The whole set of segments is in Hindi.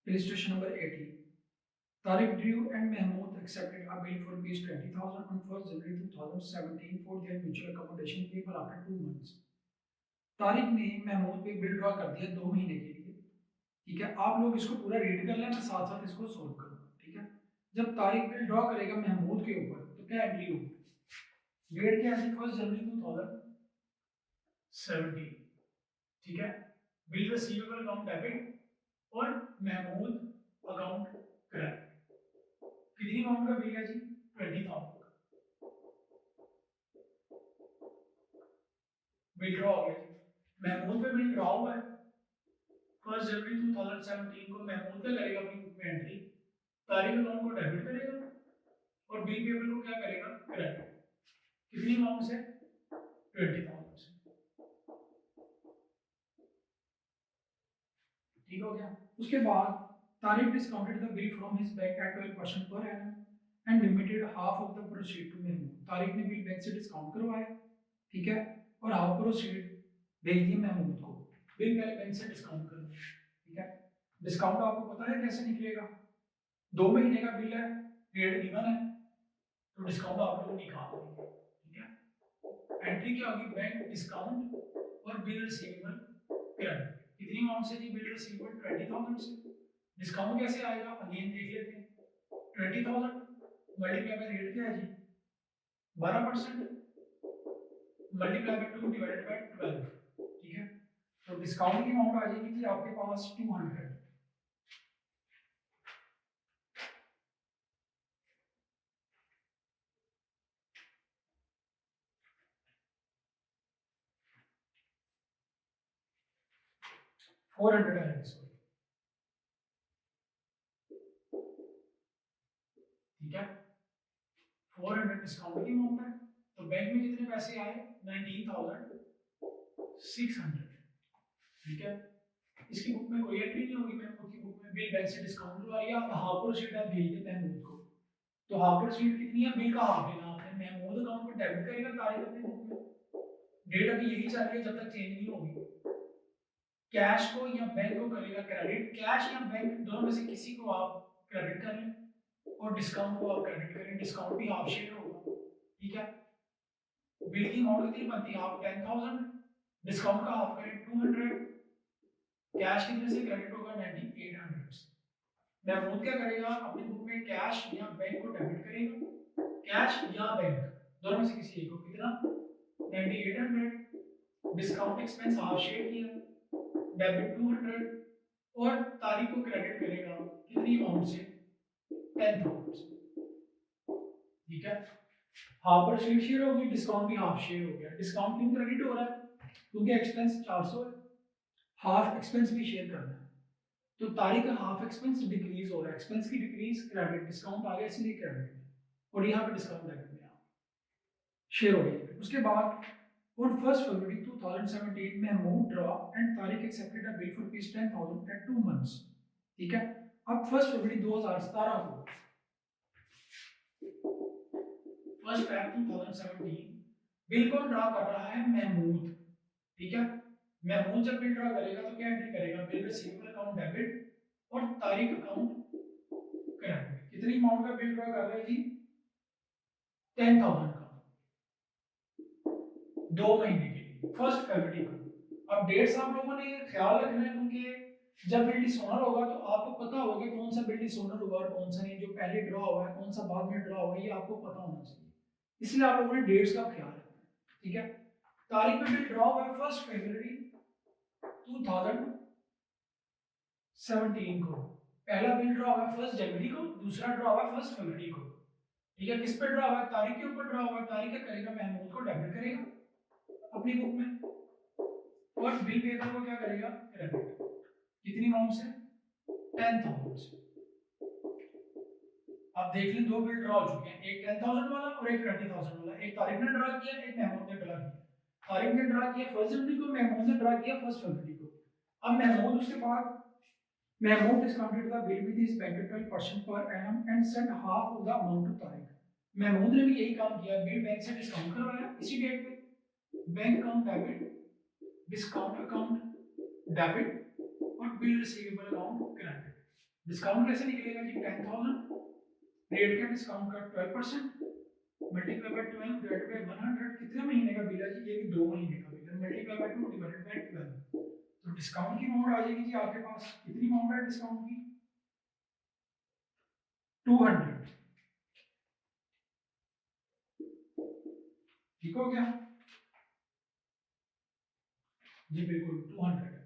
Illustration number 18. Tariq Drew and Mahmood accepted a bill for rupees 20,000 on 1st January 2017 for their mutual accommodation payable after 2 months. Tariq ने महमूद पे बिल ड्रॉ कर दिया 2 महीने के लिए। ठीक है, आप लोग इसको पूरा रीड कर लें, मैं साथ साथ इसको सॉल्व करूंगा। ठीक है, जब तारिक बिल ड्रॉ करेगा महमूद के ऊपर तो क्या एंट्री होगी? डेट क्या है? 1st जनवरी 2017। ठीक है, बिल रिसीवेबल अकाउंट डेबिट और महमूद अकाउंट क्रेडिट। कितनी अमाउंट का बिल है जी? 20,000 का बिल ड्रॉ हो गया जी। महमूद पे बिल ड्रॉ हुआ है 1st जनवरी 2017 को। महमूद क्या करेगा? अपनी बुक में एंट्री, तारीख अकाउंट को डेबिट करेगा और बिल पेबल को क्या करेगा? क्रेडिट। कितनी अमाउंट से? 20,000 से। ठीक हो गया। उसके बाद Tariq discounted the bill from his bank at 12% per annum and limited half of the proceed to Mahmood. Tariq ने बिल बैंक से डिस्काउंट करवाया, ठीक है, और हाफ प्रोसीड भेज दिए महमूद को। बिल पहले बैंक से डिस्काउंट करो। ठीक है, डिस्काउंट आपको पता है कैसे निकलेगा? 2 महीने का बिल है, रेट गिवन है, तो डिस्काउंट आप लोग निकाल देंगे। ठीक है, एंट्री क्या होगी? बैंक डिस्काउंट और बिल रिसीवेबल क्रेडिट। कितनी अमाउंट से जी? बिल रिसीवेबल 20,000 से। डिस्काउंट कैसे आएगा? अगेन देख लेते हैं। 20,000 मल्टीप्लाई बाय रेट क्या है जी? 12% मल्टीप्लाई बाय 2 डिवाइडेड बाय 12। ठीक है, तो डिस्काउंट की अमाउंट आ जाएगी जी आपके पास 200। फोर हंड्रेड है सॉरी। ठीक है, 400 डिस्काउंट की अमाउंट है, तो बैंक में कितने पैसे आए? 19,600। ठीक है, इसकी बुक में कोई एंट्री नहीं होगी। महमूद की बुक में बिल बैंक से डिस्काउंट करवा लिया, अब हाफ प्रोसीड आप भेज देते हैं महमूद को। तो हाफ प्रोसीड कितनी है? बिल का हाफ लेना आपने। महमूद अकाउंट को डेबिट करेगा तारीख अपनी बुक में। डेट अभी यही चल रही है जब तक चेंज नहीं होगी। कैश को या बैंक को करेगा क्रेडिट। कैश या बैंक दोनों में से किसी को आप क्रेडिट कर लें और डिस्काउंट को आप क्रेडिट करें। डिस्काउंट भी हाफ शेयर होगा। ठीक है, बिल की अमाउंट कितनी बनती है? आप 10,000, डिस्काउंट का हाफ करें 200, कैश कितने से क्रेडिट होगा? 9,800 से। महमूद क्या करेगा? अपनी बुक में कैश या बैंक को डेबिट करेगा। कैश या बैंक दोनों में से किसी एक को। कितना? 9,800। डिस्काउंट एक्सपेंस हाफ शेयर किया, डेबिट 200 और तारीख को क्रेडिट करेगा कितनी अमाउंट से? 10,000 से। ठीक है, हाफ पर शेयर होगी, डिस्काउंट भी हाफ शेयर हो गया। डिस्काउंट क्यों क्रेडिट हो रहा है? क्योंकि एक्सपेंस 400 है, हाफ एक्सपेंस भी शेयर करना है, तो तारीख का हाफ एक्सपेंस डिक्रीज हो रहा है। एक्सपेंस की डिक्रीज क्रेडिट, डिस्काउंट आ गया इसलिए क्रेडिट में, और यहाँ पे डिस्काउंट डेबिट में शेयर हो गई। उसके बाद on 1st February 2017 Mahmood draw and Tariq accepted a bill for rupees 10,000 at 2 months। ठीक है, अब 1st फरवरी 2017 को 1st Feb 2017 बिल को ड्रा कर रहा है महमूद। ठीक है, महमूद जब बिल ड्रा करेगा तो क्या एंट्री करेगा? बिल रिसीवेबल अकाउंट डेबिट और तारीख अकाउंट क्रेडिट। कितनी अमाउंट का बिल ड्रा कर रहे हैं जी? 10,000 का, 2 महीने के लिए, 1st फरवरी को। अब डेट्स आप लोगों ने ख्याल रखना है, क्योंकि जब बिल डिसऑनर होगा तो आपको पता होगा कि कौन सा बिल डिसऑनर हुआ और कौन सा नहीं। जो पहले ड्रा हुआ है, कौन सा बाद में ड्रा हुआ है, ये आपको पता होना चाहिए। इसलिए आप लोगों ने डेट्स का ख्याल रखना है। ठीक है, तारीख में बिल ड्रा हुआ है 1st फरवरी 2017 को। पहला बिल ड्रा हुआ है 1st जनवरी को, दूसरा ड्रा हुआ है 1st फरवरी को। ठीक है, किस पे ड्रा हुआ है? तारीख के ऊपर ड्रा हुआ है। तारीख क्या करेगा? महमूद को डेबिट करेगा अपनी बुक में, और बिल पेपर को क्या करेगा? क्रेडिट। कितनी अमाउंट से? 10,000 से। आप देख लें, 2 बिल ड्रा हो चुके हैं, एक 10,000 वाला और एक 20,000 वाला। एक तारीख ने ड्रा किया, एक महमूद ने ड्रा किया। तारीख ने ड्रा किया 1st जनवरी को, महमूद ने ड्रा किया 1st फरवरी को। अब महमूद उसके बाद Mahmood discounted the bill with his bank at 12% per annum and sent half of the amount to Tariq. Mahmood ने भी यही काम किया, बिल बैंक से डिस्काउंट करवाया इसी डेट पे। Bank account debit, discount account debit और bill receivable account credit. Discount कैसे निकलेगा जी, 10,000 रेट का डिस्काउंट का 12% मल्टीप्लाई बाय 12 डिवाइडेड बाय 100, कितने महीने का बिल है जी, ये भी 2 महीने का बिल है, मल्टीप्लाई बाय 2 डिवाइडेड बाय 12, तो डिस्काउंट की अमाउंट आ जाएगी जी आपके पास, कितनी अमाउंट है डिस्काउंट की, 200, ठीक हो गया जी, बिल्कुल 200 है,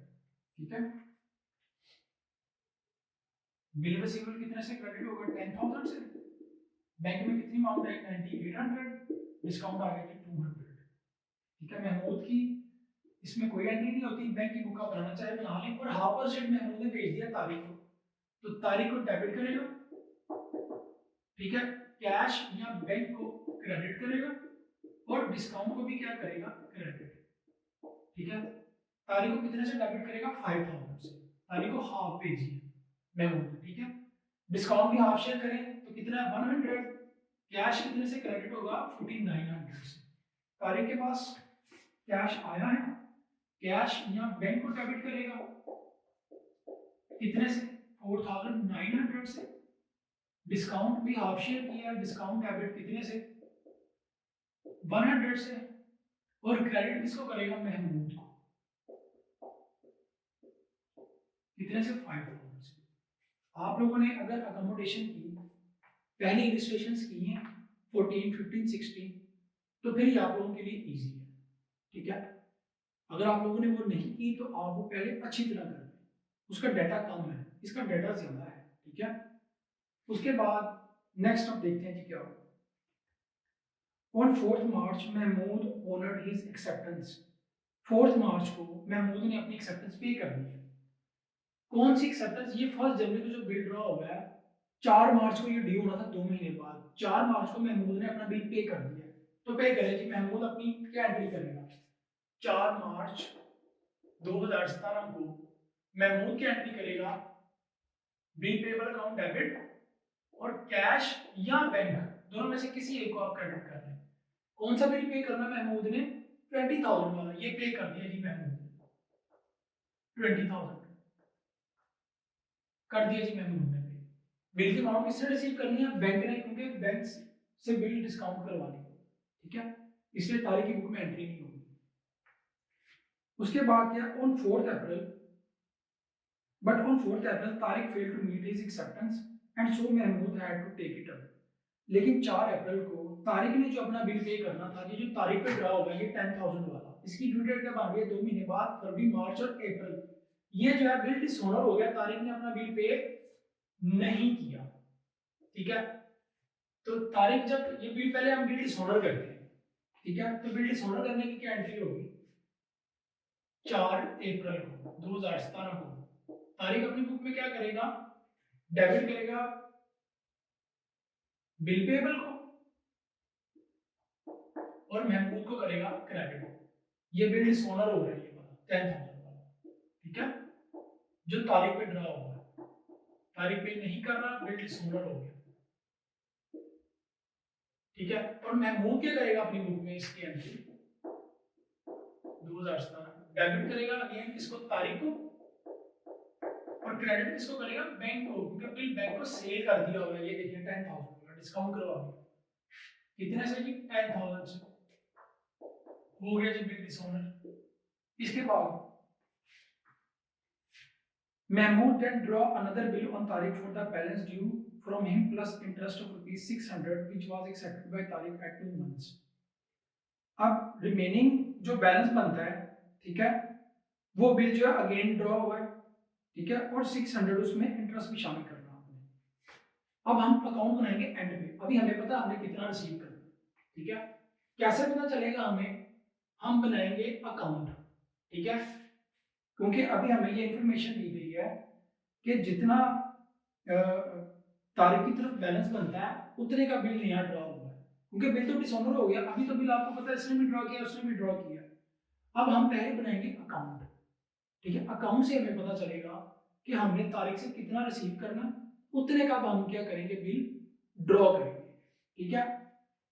ठीक है। बिल रिसीवेबल कितने से क्रेडिट होगा, 10,000 से, बैंक में कितनी अमाउंट है, 9800, डिस्काउंट आ गया जी 200, ठीक है। महमूद की इसमें कोई एंट्री नहीं होती, बैंक की बुक का बनाना चाहे बना लें, और हाफ परसेंट महमूद ने भेज दिया तारीख को, तो तारीख को डेबिट करेगा, ठीक है, कैश या बैंक को क्रेडिट करेगा, और डिस्काउंट को भी क्या करेगा, क्रेडिट, ठीक है। तारीख को कितने से डेबिट करेगा, 5,000 से, तारीख को हाफ भेजिए महमूद, ठीक है। डिस्काउंट भी हाफ शेयर करें तो कितना है, 100, कैश कितने से क्रेडिट होगा, 4900 से, तारीख के पास कैश आया है, कैश यहाँ बैंक को डेबिट करेगा कितने से, 4900 से, डिस्काउंट भी हाफ शेयर किया, डिस्काउंट डेबिट कितने से, 100 से, और क्रेडिट किसको करेगा, महमूद को, कितने से, 5,000 से। आप लोगों ने अगर अकोमोडेशन की पहली इलिस्ट्रेशंस की हैं 14, 15, 16, तो फिर ये आप लोगों के लिए इजी है, ठीक है। अगर आप लोगों ने वो नहीं की तो आप वो पहले अच्छी तरह कर लें, उसका डाटा कम है, इसका डाटा ज्यादा है, ठीक है। उसके बाद नेक्स्ट आप देखते हैं जी क्या होगा। On 4th March Mahmood honoured his acceptance, 4th March को महमूद ने अपनी एक्सेप्टेंस पे कर दी है। कौन सी एक्सेप्टेंस, ये 1 जनवरी को जो बिल ड्रॉ हुआ है, 4 मार्च को ये ड्यू होना था 2 महीने बाद, 4 मार्च को महमूद ने अपना बिल पे कर दिया, तो पे करे जी, महमूद अपनी क्या एंट्री करेगा, 4 मार्च 2017 को महमूद क्या एंट्री करेगा, बिल पेबल अकाउंट डेबिट, और कैश या बैंक दोनों में से किसी एक को आप क्रेडिट कर रहे हैं। कौन सा बिल पे करना महमूद ने, 20,000 वाला, ये पे कर दिया जी महमूद ने, 20,000 कर दिया जी महमूद ने पे। बिल की अमाउंट किसने रिसीव करनी है, बैंक ने, क्योंकि बैंक से बिल डिस्काउंट करवानी है, ठीक है, इसलिए तारीख की बुक में एंट्री नहीं होगी। उसके बाद क्या, on 4th April, but on 4th April Tariq failed to meet his acceptance and so Mahmood had to take it up. लेकिन 4 अप्रैल को तारिक ने जो अपना बिल पे करना था, ये जो तारीख पे ड्रा होगा, ये 10,000 वाला, इसकी ड्यू डेट कब आ गई है, 2 महीने बाद, फरवरी, मार्च और अप्रैल, ये जो है बिल डिसऑनर हो गया, तारिक ने अपना बिल पे नहीं किया, ठीक है। तो तारिक, जब ये बिल, पहले हम बिल डिसऑनर करते हैं, ठीक है, तो बिल डिसऑनर करने की क्या एंट्री होगी, 4 अप्रैल को 2017 को तारिक अपनी बुक में क्या करेगा, डेबिट करेगा बिल पेबल को, और महमूद को करेगा क्रेडिट, ये बिल डिसऑनर हो रहा है, ये वाला 10,000 वाला, ठीक है, जो तारीख पे ड्रा हुआ है, तारीख पे नहीं कर रहा, बिल डिसऑनर हो गया, ठीक है। और महमूद क्या करेगा अपनी बुक में, इसकी एंट्री 2017 डेबिट करेगा अगेन किसको, तारीख को, और क्रेडिट किसको करेगा, बैंक को, क्योंकि बिल बैंक को सेल कर दिया हुआ है, ये देखिए 10,000 का डिस्काउंट करवा दिया, कितने से जी, 10,000 से, हो गया जी बिल डिसऑनर। इसके बाद Mahmood then draw another bill on Tariq for the balance due from him plus interest of rupees 600 which was accepted by Tariq at 2 months. अब रिमेनिंग जो बैलेंस बनता है, ठीक है, वो बिल जो है अगेन ड्रॉ हुआ है, ठीक है, और 600 उसमें इंटरेस्ट भी शामिल करना आपने। अब हम अकाउंट बनाएंगे एंड में, अभी हमें पता हमने कितना रिसीव करना, ठीक है। कैसे पता चलेगा हमें, हम बनाएंगे अकाउंट, ठीक है, क्योंकि अभी हमें ये इंफॉर्मेशन दी गई है कि जितना तारीख की तरफ बैलेंस बनता है उतने का बिल नया ड्रॉ हुआ है, क्योंकि बिल तो डिसऑनर हो गया, अभी तो बिल आपको पता है इसने भी ड्रॉ किया, उसने भी ड्रॉ किया। अब हम पहले बनाएंगे अकाउंट, ठीक है, अकाउंट से हमें पता चलेगा कि हमने तारीख से कितना रिसीव करना, उतने का हम क्या करेंगे, बिल ड्रॉ करेंगे, ठीक है।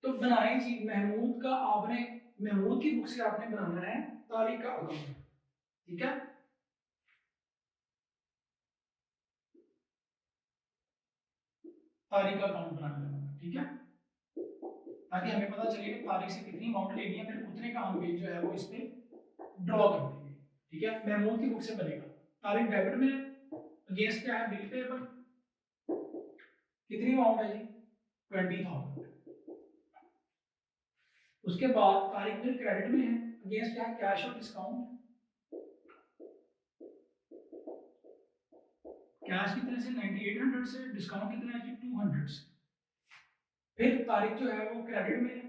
तो बनाए जी, महमूद का आपने, महमूद की बुक से आपने बनाना है तारीख का अकाउंट, ठीक है। तारीख का अकाउंट बनाने लगूंगा, ठीक है, ताकि हमें पता चले कि तारीख से कितनी अमाउंट लेनी है, फिर उतने का हम बिल जो है वो इस पे ड्रॉ कर देंगे, ठीक है। महमूद की बुक से बनेगा, तारीख डेबिट में, अगेंस्ट क्या है, बिल पेबल, कितनी अमाउंट है जी, 20,000। उसके बाद तारीख बिल क्रेडिट में है, अगेंस्ट क्या है, कैश और डिस्काउंट, कैश कितने से, 9800 से, डिस्काउंट कितना है जी, 200 से। फिर तारीख जो है वो क्रेडिट में है,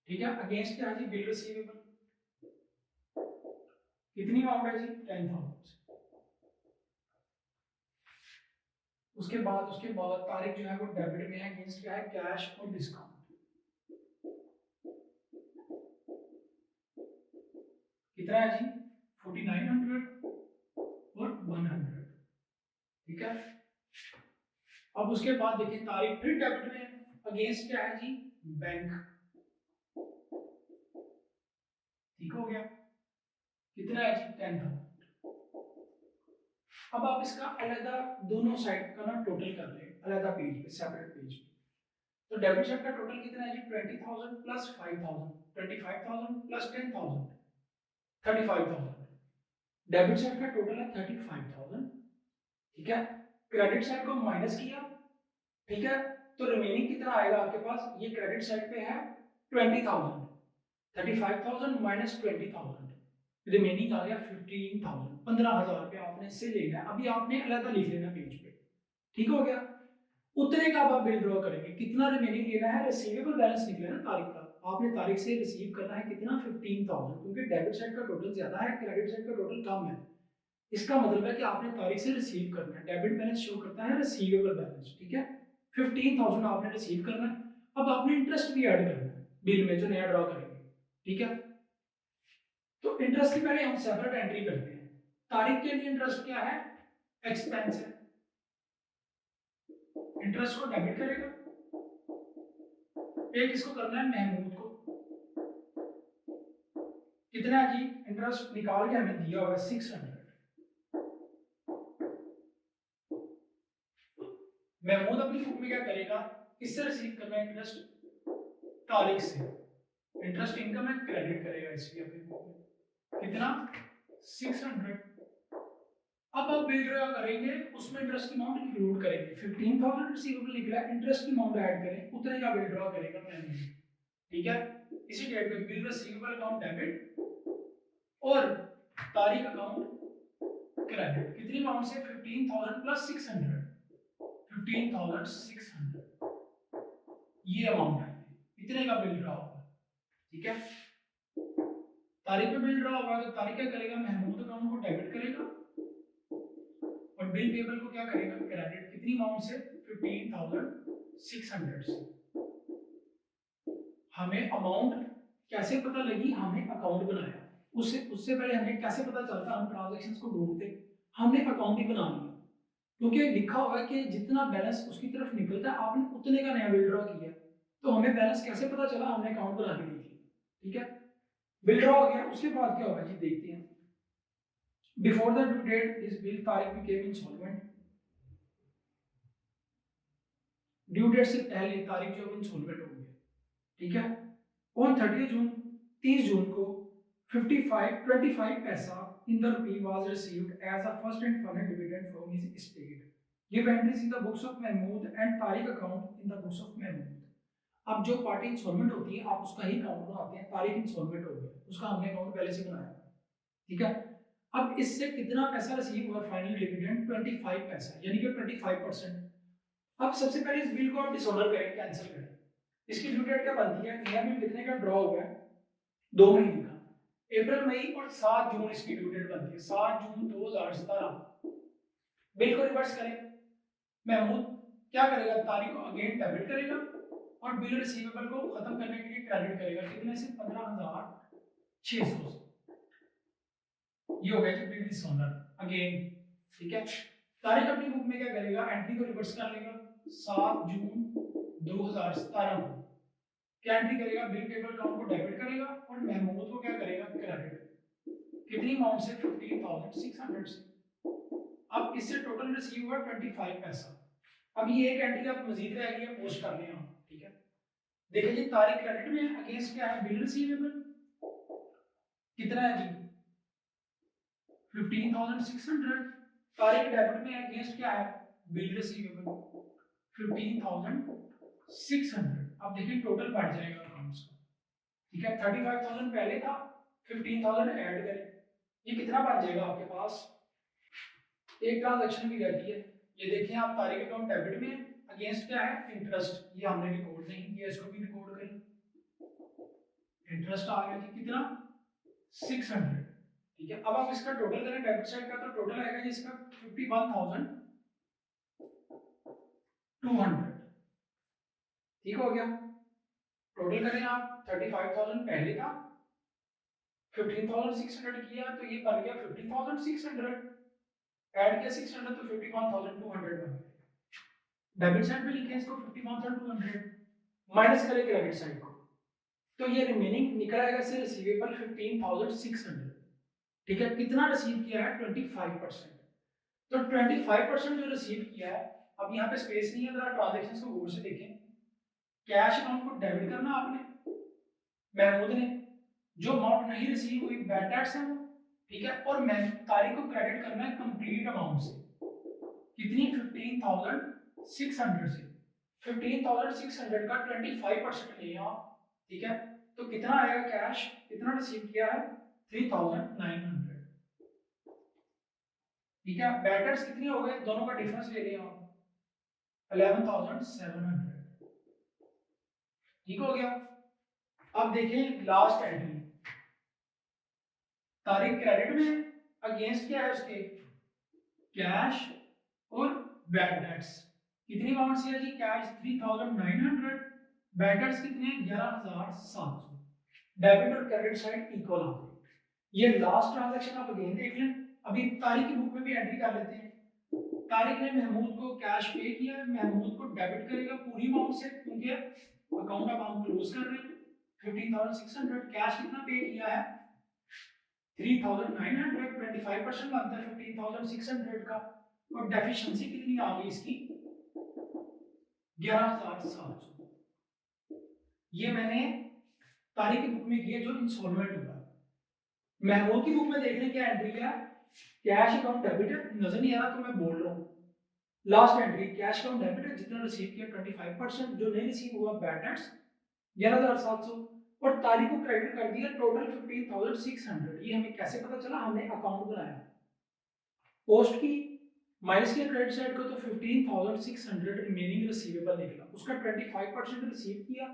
ठीक है, अगेंस्ट क्या है जी, बिल रिसीवेबल, कितनी अमाउंट है जी, 10,000 से। उसके बाद तारीख जो है वो डेबिट में है, अगेंस्ट क्या है, कैश और डिस्काउंट, कितना है जी, 4900 और 100, ठीक है। अब उसके बाद देखिए तारीख फिर डेबिट में है, अगेंस्ट क्या है जी, बैंक, ठीक हो गया, कितना है जी, 10,000। अब आप इसका अलग दोनों साइड का ना टोटल कर ले, अलग पेज पे, सेपरेट पेज पे। तो डेबिट साइड का टोटल कितना है जी, 20,000 प्लस 5,000, 25,000 प्लस 10,000, 35,000। डेबिट साइड का टोटल है 35,000, ठीक है। क्रेडिट साइड को माइनस किया, ठीक है, तो रिमेनिंग कितना आएगा आपके पास, ये क्रेडिट साइड पे है 20,000, 35,000 माइनस 20,000, रिमेनिंग आ गया 15,000, 15,000 रुपया आपने इससे लेना है। अभी आपने अलग लिख लेना पेज पे, ठीक हो गया। उतने का आप बिल ड्रॉ करेंगे, कितना रिमेनिंग लेना है, रिसीवेबल बैलेंस निकले ना तारीख का, आपने तारीख से रिसीव करना है कितना, 15,000, क्योंकि डेबिट साइड का टोटल ज्यादा है, क्रेडिट साइड का टोटल कम है। इसका मतलब है कि आपने तारीख से रिसीव करना है, डेबिट बैलेंस शो करता है रिसीवेबल बैलेंस, ठीक है। 15,000 आपने रिसीव करना है। अब आपने इंटरेस्ट भी ऐड करना है बिल में जो नया ड्रॉ करेंगे, ठीक है। तो इंटरेस्ट की पहले हम सेपरेट एंट्री करते हैं। तारीख के लिए इंटरेस्ट क्या है, एक्सपेंस है, इंटरेस्ट को डेबिट करेगा। पे किसको करना है, महमूद को, कितना है जी, इंटरेस्ट निकाल के हमें दिया हुआ है 600। महमूद अपनी बुक में क्या करेगा, किससे रिसीव करना है इंटरेस्ट, तारीख से, इंटरेस्ट इनकम है, क्रेडिट करेगा इसकी अपनी बुक में, कितना, 600। अब आप बिल ड्रॉ करेंगे, उसमें इंटरेस्ट की अमाउंट इंक्लूड करेंगे, 15,000 रिसीवेबल निकला, इंटरेस्ट की अमाउंट ऐड करें, उतने का बिल ड्रॉ करेगा महमूद, ठीक है। इसी डेट पे बिल रिसीवेबल अकाउंट डेबिट और तारीख अकाउंट क्रेडिट, कितनी अमाउंट से, 15,000 प्लस 600, 15,600, ये अमाउंट है, इतने का बिल ड्रॉ होगा, ठीक है। तारीख पे बिल ड्रॉ होगा तो तारीख क्या करेगा, महमूद अकाउंट को डेबिट करेगा और बिल पेबल को क्या करेगा, क्रेडिट, कितनी अमाउंट से, 15,600 से। हमें अमाउंट कैसे पता लगी, हमने अकाउंट बनाया, उससे उससे पहले हमें कैसे पता चलता, हम ट्रांजैक्शंस को ढूंढते, हमने अकाउंट ही बना लिया, क्योंकि लिखा हुआ है कि जितना बैलेंस उसकी तरफ निकलता है आपने उतने का नया बिल ड्रॉ किया, तो हमें बैलेंस कैसे पता चला, हमने अकाउंट बना के देख लिया, ठीक है। बिल ड्रॉ हो गया, उसके बाद क्या होगा जी, देखते हैं। बिफोर द ड्यू डेट इस बिल तारीख बिकेम इंसॉल्वेंट, ड्यू डेट से पहले तारीख जो इंसॉल्वेंट हो गया, ठीक है। ऑन 30 जून, 30 जून को 25 paisa in the rupee was received as a first and final dividend from his estate, give entries in the books of Mahmood and Tarikh account in the books of Mahmood. अब जो पार्टी इंसॉल्वेंट होती है आप उसका ही अकाउंट बनाते हैं, तारीख इंसॉल्वेंट हो गया, उसका हमने अकाउंट पहले से बनाया, ठीक है। अब इससे कितना पैसा रिसीव हुआ, फाइनल डिविडेंड 25 पैसा, यानी कि 25%। अब सबसे पहले इस बिल को आप डिसऑर्डर करें, कैंसिल करें। इसकी ड्यू डेट क्या बनती है, नया बिल कितने का ड्रॉ हुआ है, 2 महीने का, अप्रैल मई और 7 जून इसकी ड्यू डेट बनती है, 7 जून 2017। बिल को रिवर्स करें, महमूद क्या करेगा, तारीख को अगेन डेबिट करेगा और बिल रिसीवेबल को खत्म करने के लिए क्रेडिट करेगा, कितने से, 15,600 से। ये हो गया जी बिल डिसऑर्डर अगेन, ठीक है। तारीख अपनी बुक में क्या करेगा, एंट्री को रिवर्स कर लेगा, 7 जून 2017 को क्या एंट्री करेगा, बिल पेबल अकाउंट को डेबिट करेगा और महमूद को क्या करेगा, क्रेडिट, कितनी अमाउंट से, 15,600 से। अब इससे टोटल रिसीव हुआ 25 पैसा, अब ये एक एंट्री आप मजीद रह गई है, पोस्ट कर लें आप, ठीक है। देखिए जी, तारीख क्रेडिट में अगेंस्ट क्या है, बिल रिसीवेबल कितना है जी 15,600। तारीख डेबिट में अगेंस्ट क्या है, बिल रिसीवेबल 15,600। अब देखिए टोटल बढ़ जाएगा अकाउंट्स का, ठीक है। 35,000 पहले था, 15,000 ऐड करें, ये कितना बन जाएगा आपके पास, एक ट्रांजैक्शन भी रहती है। ये देखें आप, तारीख अकाउंट डेबिट में अगेंस्ट क्या है, इंटरेस्ट, ये हमने रिकॉर्ड नहीं किया, इसको भी रिकॉर्ड करें। इंटरेस्ट आ गया जी कितना 600, ठीक है। अब आप इसका टोटल करें डेबिट साइड का, तो टोटल आएगा जी इसका 51,200, ठीक हो गया। टोटल करें आप, 35,000 पहले था, 15,600 किया, तो ये बन गया 50,600, ऐड किया 600 तो 51,200 बन गया। डेबिट साइड पे लिखे इसको 51,200, माइनस करें क्रेडिट साइड को, तो ये रिमेनिंग निकल आएगा से रिसीवेबल 15,600, ठीक है। कितना रिसीव किया है 25%, तो 25% जो रिसीव किया है, अब यहाँ पे स्पेस नहीं है, जरा ट्रांजैक्शंस को गौर से देखें। कैश अकाउंट को डेबिट करना आपने, महमूद ने, जो अमाउंट नहीं रिसीव हुई बैड डेट्स है वो, ठीक है। और मैं तारीख को क्रेडिट करना है कंप्लीट अमाउंट से, कितनी 15,600 से, 15,600 का 25% ले आप, ठीक है। तो कितना आएगा कैश, कितना रिसीव किया है 3,900, ठीक है। बैड डेट्स कितनी हो गए, दोनों का डिफरेंस ले लें आप 11,700, ठीक हो गया। अब देखें लास्ट एंट्री, तारीख क्रेडिट में अगेंस्ट क्या है उसके, कैश और बैड डेट्स, कितनी अमाउंट से है जी, कैश 3,900, बैड डेट्स कितने 11,700, डेबिट और क्रेडिट साइड इक्वल आ गई। ये लास्ट ट्रांजैक्शन आप अगेन देख लें, अभी तारीख की बुक में भी एंट्री कर लेते हैं। तारिक ने महमूद को कैश पे किया है, महमूद को डेबिट करेगा पूरी अमाउंट से, क्योंकि अकाउंट अब हम क्लोज कर रहे हैं। 15,600 कैश कितना पे किया है 3,900, 25% बनता है 15,600 का, और डेफिशिएंसी कितनी आ गई इसकी 11,700। ये मैंने तारीख की बुक में किया जो इंस्टॉलमेंट हुआ। महमूद की बुक में देखने क्या एंट्री है, कैश अकाउंट डेबिट है, नजर नहीं आ रहा तो मैं बोल रहा हूँ। Last entry cash account debit है, जितना रिसीव किया 25%, जो नहीं रिसीव हुआ बैड डेट्स 11,700, और तारीख को क्रेडिट कर दिया टोटल 15,600। ये हमें कैसे पता चला, हमने अकाउंट बनाया, पोस्ट की, माइनस किया क्रेडिट साइड को, तो 15,600 रिमेनिंग रिसीवेबल निकला, उसका 25% रिसीव किया,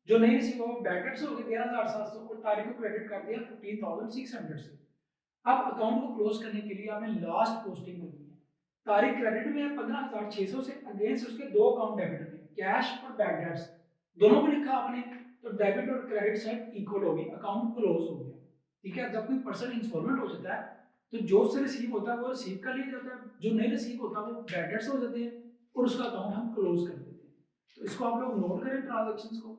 जो नहीं रिसीव हुआ बैड डेट्स हो गए 11,700, और तारीख को क्रेडिट कर दिया 15,600 से। अब अकाउंट को क्लोज करने के लिए आपने लास्ट पोस्टिंग करनी है, तारीख क्रेडिट में है 15,600 से, अगेंस्ट उसके दो अकाउंट डेबिट में, कैश और बैड डेट्स, दोनों को लिखा आपने, तो डेबिट और क्रेडिट साइड इक्वल होगी, अकाउंट क्लोज हो गया, ठीक है। जब कोई पर्सन इंस्टॉलमेंट हो जाता है, तो जो से रिसीव होता है वो रिसीव कर लिया जाता है, जो नहीं रिसीव होता वो बैड डेट्स हो जाते हैं, और उसका अकाउंट हम क्लोज कर देते हैं। तो इसको आप लोग नोट करें ट्रांजैक्शंस को।